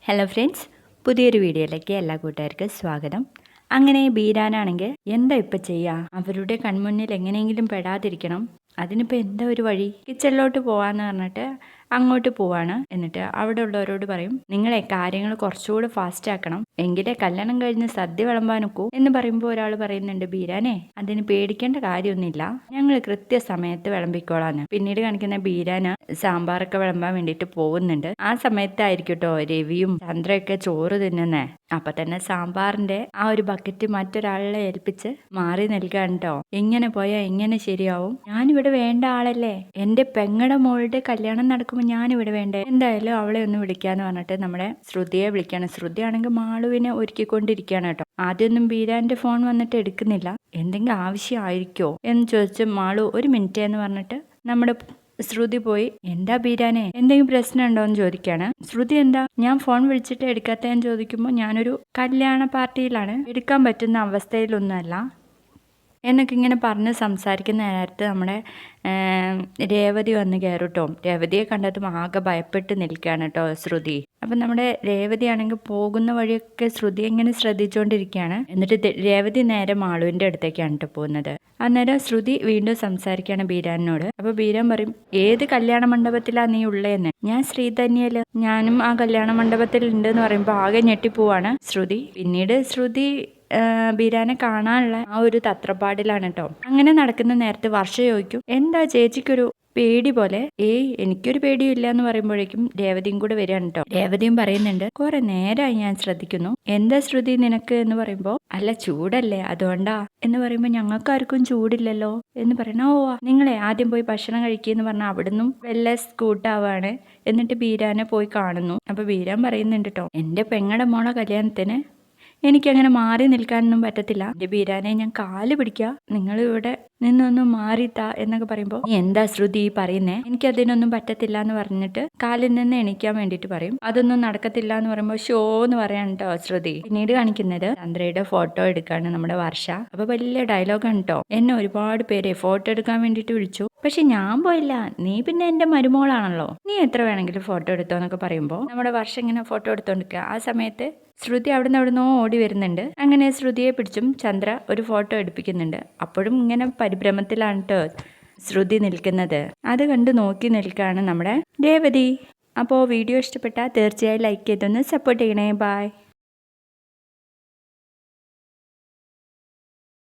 Hello friends, പുതിയൊരു വീഡിയോയിലേക്ക് എല്ലാ കൂട്ടുകാർക്കും സ്വാഗതം. അങ്ങനെ ബീരാനാണെങ്കിൽ എന്താ ഇപ്പം ചെയ്യുക? അവരുടെ കൺമുന്നിൽ എങ്ങനെയെങ്കിലും പെടാതിരിക്കണം. അതിനിപ്പോൾ എന്താ ഒരു വഴി? കിച്ചണിലോട്ട് പോവാന്ന് പറഞ്ഞിട്ട് അങ്ങോട്ട് പോവാണ്. എന്നിട്ട് അവിടെ ഉള്ളവരോട് പറയും, നിങ്ങളെ കാര്യങ്ങൾ കുറച്ചുകൂടെ ഫാസ്റ്റ് ആക്കണം, എങ്കിലേ കല്യാണം കഴിഞ്ഞ് സദ്യ വിളമ്പാൻ ഒക്കൂ എന്ന് പറയുമ്പോൾ ഒരാൾ പറയുന്നുണ്ട്, ബീരാനെ അതിന് പേടിക്കേണ്ട കാര്യമൊന്നുമില്ല, ഞങ്ങൾ കൃത്യസമയത്ത് വിളമ്പിക്കോളാന്ന്. പിന്നീട് കാണിക്കുന്ന ബീരാന സാമ്പാറൊക്കെ വിളമ്പാൻ വേണ്ടിയിട്ട് പോകുന്നുണ്ട്. ആ സമയത്തായിരിക്കും കേട്ടോ രവിയും ചന്ദ്രയൊക്കെ ചോറ് തിന്നുന്നേ. അപ്പൊ തന്നെ സാമ്പാറിന്റെ ആ ഒരു ബക്കറ്റ് മറ്റൊരാളെ ഏൽപ്പിച്ച് മാറി നിൽക്കാൻ കേട്ടോ. ഇങ്ങനെ പോയാൽ എങ്ങനെ ശരിയാവും? ഞാനിവിടെ വേണ്ട ആളല്ലേ? എന്റെ പെങ്ങടെ മോളുടെ കല്യാണം നടക്കുമ്പോൾ ഞാനിവിടെ വേണ്ടേ? എന്തായാലും അവളെ ഒന്ന് വിളിക്കാന്ന് പറഞ്ഞിട്ട് നമ്മുടെ ശ്രുതിയെ വിളിക്കാണ്. ശ്രുതി ആണെങ്കിൽ മാളുവിനെ ഒരുക്കിക്കൊണ്ടിരിക്കുകയാണ് കേട്ടോ. ആദ്യമൊന്നും ബീരാന്റെ ഫോൺ വന്നിട്ട് എടുക്കുന്നില്ല. എന്തെങ്കിലും ആവശ്യമായിരിക്കോ എന്ന് ചോദിച്ച് മാളു ഒരു മിനിറ്റ് എന്ന് പറഞ്ഞിട്ട് നമ്മുടെ ശ്രുതി പോയി, എന്താ ബീരാനെ എന്തെങ്കിലും പ്രശ്നം ഉണ്ടോ എന്ന് ചോദിക്കാണ്. ശ്രുതി എന്താ ഞാൻ ഫോൺ വിളിച്ചിട്ട് എടുക്കാത്തതെന്ന് ചോദിക്കുമ്പോൾ, ഞാനൊരു കല്യാണ പാർട്ടിയിലാണ്, എടുക്കാൻ പറ്റുന്ന അവസ്ഥയിലൊന്നുമല്ല എന്നൊക്കെ ഇങ്ങനെ പറഞ്ഞ് സംസാരിക്കുന്ന നേരത്ത് നമ്മുടെ രേവതി വന്ന് കയറുട്ടോ. രേവതിയെ കണ്ടതും ആകെ ഭയപ്പെട്ട് നിൽക്കുകയാണ് കേട്ടോ ശ്രുതി. അപ്പം നമ്മുടെ രേവതി ആണെങ്കിൽ പോകുന്ന വഴിയൊക്കെ ശ്രുതി ഇങ്ങനെ ശ്രദ്ധിച്ചുകൊണ്ടിരിക്കുകയാണ്. എന്നിട്ട് രേവതി നേരെ മാളുവിൻ്റെ അടുത്തേക്കാണ് കേട്ടോ പോകുന്നത്. അന്നേരം ശ്രുതി വീണ്ടും സംസാരിക്കുകയാണ് ബീരാനോട്. അപ്പോൾ ബീരാൻ പറയും, ഏത് കല്യാണ മണ്ഡപത്തിലാണ് നീ ഉള്ളതെന്ന്? ഞാൻ ശ്രീധന്യയില്, ഞാനും ആ കല്യാണ മണ്ഡപത്തിൽ ഉണ്ട് എന്ന് പറയുമ്പോൾ ആകെ ഞെട്ടിപ്പോവാണ് ശ്രുതി. പിന്നീട് ശ്രുതി ബീരാനെ കാണാനുള്ള ആ ഒരു തത്രപ്പാടിലാണ് കേട്ടോ. അങ്ങനെ നടക്കുന്ന നേരത്ത് വർഷ ചോദിക്കും, എന്താ ചേച്ചിക്കൊരു പേടി പോലെ? എനിക്കൊരു പേടിയില്ല എന്ന് പറയുമ്പോഴേക്കും രേവതിയും കൂടെ വരികയാണ് കേട്ടോ. രേവതിയും പറയുന്നുണ്ട്, കുറെ നേരമായി ഞാൻ ശ്രദ്ധിക്കുന്നു, എന്താ ശ്രുതി നിനക്ക് എന്ന് പറയുമ്പോൾ, അല്ല ചൂടല്ലേ അതുകൊണ്ടാ എന്ന് പറയുമ്പോൾ, ഞങ്ങൾക്കാർക്കും ചൂടില്ലല്ലോ എന്ന് പറയണ. ഓ നിങ്ങളെ ആദ്യം പോയി ഭക്ഷണം കഴിക്കുകയെന്ന് പറഞ്ഞാൽ അവിടുന്ന് വല്ല സ്കൂട്ടാവാണ്. എന്നിട്ട് ബീരാനെ പോയി കാണുന്നു. അപ്പൊ ബീരാൻ പറയുന്നുണ്ട് കേട്ടോ, എന്റെ പെങ്ങടെ മോളെ കല്യാണത്തിന് എനിക്കങ്ങനെ മാറി നിൽക്കാനൊന്നും പറ്റത്തില്ല. എൻ്റെ ബീരാനെ ഞാൻ കാല് പിടിക്കുക, നിങ്ങൾ ഇവിടെ നിന്നൊന്നും മാറിത്താ എന്നൊക്കെ പറയുമ്പോൾ, നീ എന്താ ശ്രുതി പറയുന്നേ? എനിക്കതിനൊന്നും പറ്റത്തില്ല എന്ന് പറഞ്ഞിട്ട് കാലിൽ നിന്ന് എണീക്കാൻ വേണ്ടിയിട്ട് പറയും. അതൊന്നും നടക്കത്തില്ല എന്ന് പറയുമ്പോൾ ഷോ എന്ന് പറയാൻ കേട്ടോ ശ്രുതി. പിന്നീട് കാണിക്കുന്നത് ചന്ദ്രയുടെ ഫോട്ടോ എടുക്കാണ് നമ്മുടെ വർഷ. അപ്പൊ വലിയ ഡയലോഗാണ് കേട്ടോ, എന്നെ ഒരുപാട് പേര് ഫോട്ടോ എടുക്കാൻ വേണ്ടിയിട്ട് വിളിച്ചു, പക്ഷെ ഞാൻ പോയില്ല, നീ പിന്നെ എൻ്റെ മരുമോളാണല്ലോ, നീ എത്ര വേണമെങ്കിലും ഫോട്ടോ എടുത്തോ എന്നൊക്കെ പറയുമ്പോൾ നമ്മുടെ വർഷം ഇങ്ങനെ ഫോട്ടോ എടുത്തോണ്ടിരിക്കുക. ആ സമയത്ത് ശ്രുതി അവിടുന്നോ ഓടി വരുന്നുണ്ട്. അങ്ങനെ ശ്രുതിയെ പിടിച്ചും ചന്ദ്ര ഒരു ഫോട്ടോ എടുപ്പിക്കുന്നുണ്ട്. അപ്പോഴും ഇങ്ങനെ പരിഭ്രമത്തിലാണ് കേട്ടോ ശ്രുതി നിൽക്കുന്നത്. അത് കണ്ട് നോക്കി നിൽക്കുകയാണ് നമ്മുടെ രേവതി. അപ്പോൾ വീഡിയോ ഇഷ്ടപ്പെട്ടാൽ തീർച്ചയായും ലൈക്ക് ചെയ്തൊന്ന് സപ്പോർട്ട് ചെയ്യണേ. ബൈ.